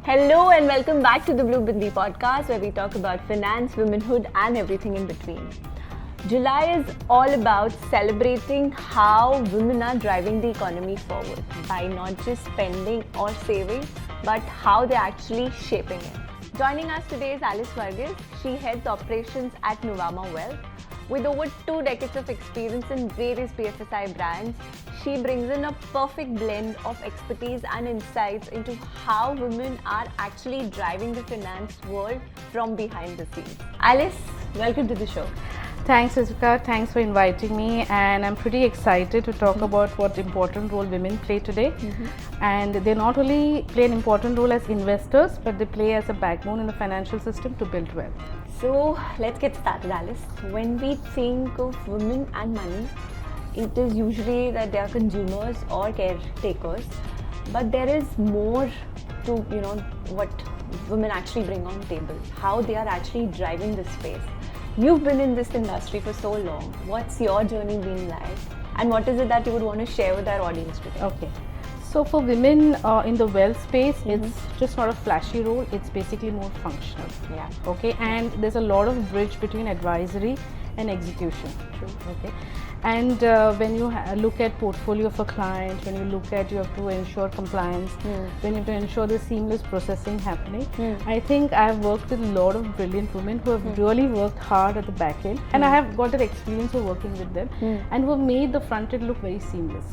Hello and welcome back to the Blue Bindi podcast, where we talk about finance, womanhood, and everything in between. July is all about celebrating how women are driving the economy forward by not just spending or saving, but how they're actually shaping it. Joining us today is Alice Varghese. She heads operations at Nuvama Wealth. With over 2 decades of experience in various BFSI brands, she brings in a perfect blend of expertise and insights into how women are actually driving the finance world from behind the scenes. Alice, welcome to the show. Thanks, Rizika. Thanks for inviting me, and I'm pretty excited to talk about what important role women play today. And they not only play an important role as investors, but they play as a backbone in the financial system to build wealth. So let's get started, Alice. When we think of women and money, it is usually that they are consumers or caretakers, but there is more to what women actually bring on the table, how they are actually driving this space. You've been in this industry for so long. What's your journey been like, and what is it that you would want to share with our audience today? Okay. So for women in the wealth space, it's just not a flashy role. It's basically more functional. Yeah. Okay. And there's a lot of bridge between advisory and execution. True. Okay. And when you look at portfolio of a client, when you look at, you have to ensure compliance, when you have to ensure the seamless processing happening. I think I have worked with a lot of brilliant women who have really worked hard at the back end, and I have got that experience of working with them, and who have made the front end look very seamless,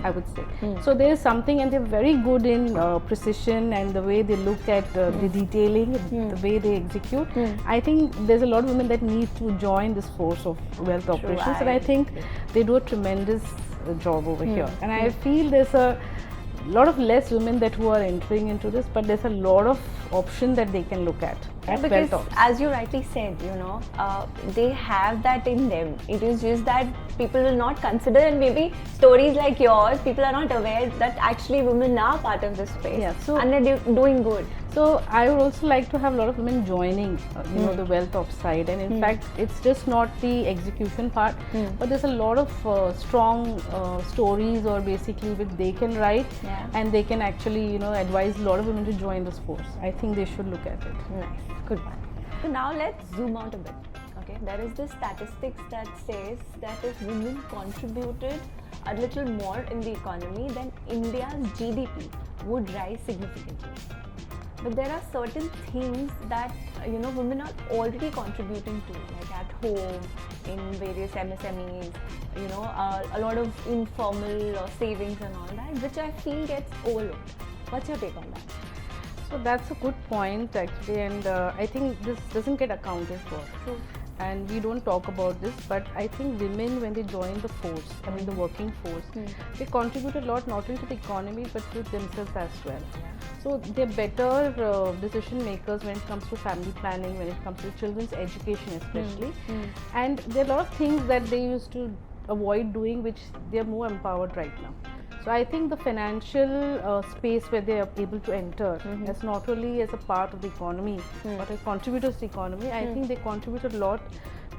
I would say. So there is something, and they're very good in precision and the way they look at the detailing, the way they execute. I think there's a lot of women that need to join this force of wealth operations, and I think they do a tremendous job over here. And I feel there's a lot of less women that who are entering into this, but there's a lot of options that they can look at. Because as you rightly said, they have that in them. It is just that people will not consider, and maybe stories like yours, people are not aware that actually women are part of this space, and they're doing good. So I would also like to have a lot of women joining, the wealth ops side, and in fact, it's just not the execution part, but there's a lot of strong stories, or basically which they can write, and they can actually, advise a lot of women to join this force. I think they should look at it. Nice, good one. So now let's zoom out a bit. Okay, there is this statistics that says that if women contributed a little more in the economy, then India's GDP would rise significantly. But there are certain things that women are already contributing to, like at home, in various MSMEs, a lot of informal savings and all that, which I feel gets overlooked. What's your take on that? So that's a good point actually, and I think this doesn't get accounted for. True. And we don't talk about this, but I think women, when they join the force, the working force, they contribute a lot, not only to the economy but to themselves as well. So they're better decision makers when it comes to family planning, when it comes to children's education especially. And there are a lot of things that they used to avoid doing, which they're more empowered right now. So I think the financial space where they are able to enter as not only as a part of the economy, but as contributors to the economy, I think they contribute a lot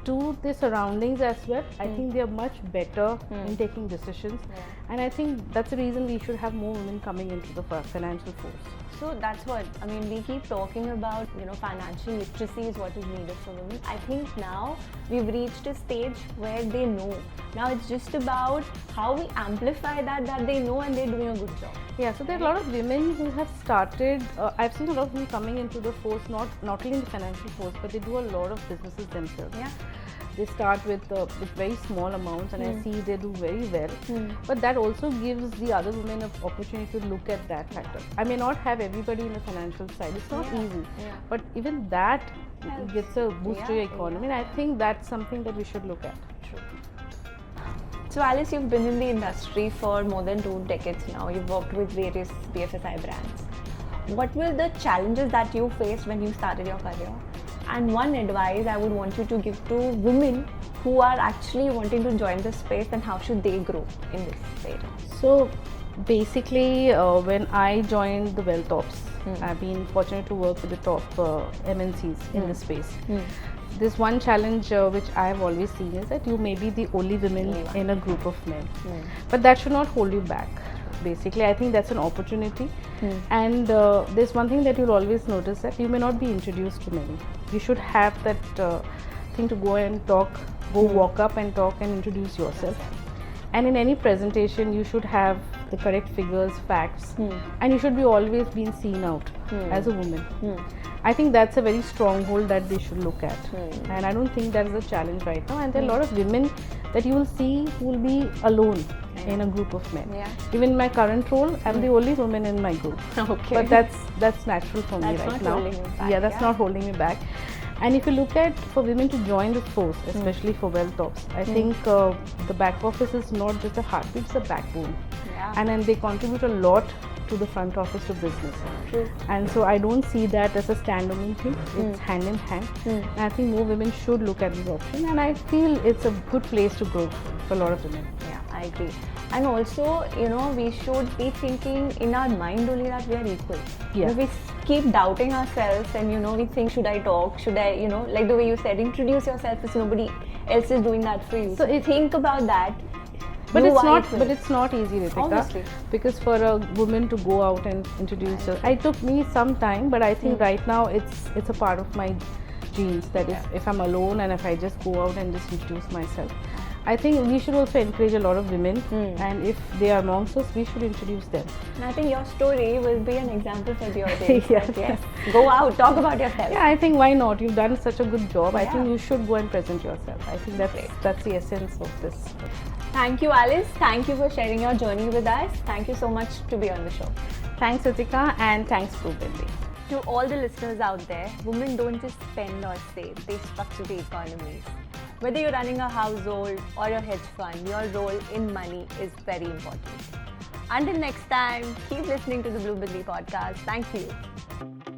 to the surroundings as well. I think they are much better in taking decisions, and I think that's the reason we should have more women coming into the financial force. So that's what, we keep talking about, financial literacy is what is needed for women. I think now we've reached a stage where they know. Now it's just about how we amplify that they know and they're doing a good job. Yeah, so there are a lot of women who have started, I've seen a lot of them coming into the force, not only in the financial force, but they do a lot of businesses themselves. Yeah. They start with very small amounts, and I see they do very well. But that also gives the other women an opportunity to look at that factor. I may not have everybody in the financial side. It's not easy. But even that gets a boost to your economy, and I think that's something that we should look at. True. So Alice, you've been in the industry for more than 2 decades now. You've worked with various BFSI brands. What were the challenges that you faced when you started your career? And one advice I would want you to give to women who are actually wanting to join the space, and how should they grow in this space? So basically, when I joined the Wealth Ops, I've been fortunate to work with the top MNCs in this space. This one challenge which I have always seen is that you may be the only women in a group of men, but that should not hold you back. basically. I think that's an opportunity. And there's one thing that you'll always notice, that you may not be introduced to many. You should have that thing to go and talk, walk up and talk and introduce yourself. And in any presentation, you should have the correct figures, facts, and you should be always being seen out as a woman. I think that's a very stronghold that they should look at. And I don't think that is a challenge right now. And there are a lot of women that you will see who will be alone in a group of men. Even in my current role, I'm the only woman in my group. But that's natural for me right now. That's not holding me back. And if you look at, for women to join the force, especially for Welltops, I think the back office is not just a heartbeat, it's a backbone. And then they contribute a lot to the front office to business. And so I don't see that as a standalone thing. It's hand in hand. And I think more women should look at this option, and I feel it's a good place to grow for a lot of women. Yeah, I agree. And also, we should be thinking in our mind only that we are equal. We keep doubting ourselves, and we think, should I talk? Should I, like the way you said, introduce yourself if nobody else is doing that for you. So think about that. But it's not easy, Ritika. Obviously. Because for a woman to go out and introduce herself, it took me some time, but I think right now it's a part of my genes that if I'm alone and if I just go out and just introduce myself. I think we should also encourage a lot of women, and if they are amongst us, we should introduce them. And I think your story will be an example for the audience. Yes. Go out, talk about yourself. Yeah, I think why not? You've done such a good job. I think you should go and present yourself. I think that's the essence of this. Thank you, Alice. Thank you for sharing your journey with us. Thank you so much to be on the show. Thanks, Ritika, and thanks, Bindi. To all the listeners out there, women don't just spend or save, they structure the economies. Whether you're running a household or a hedge fund, your role in money is very important. Until next time, keep listening to the Blue Bindi podcast. Thank you.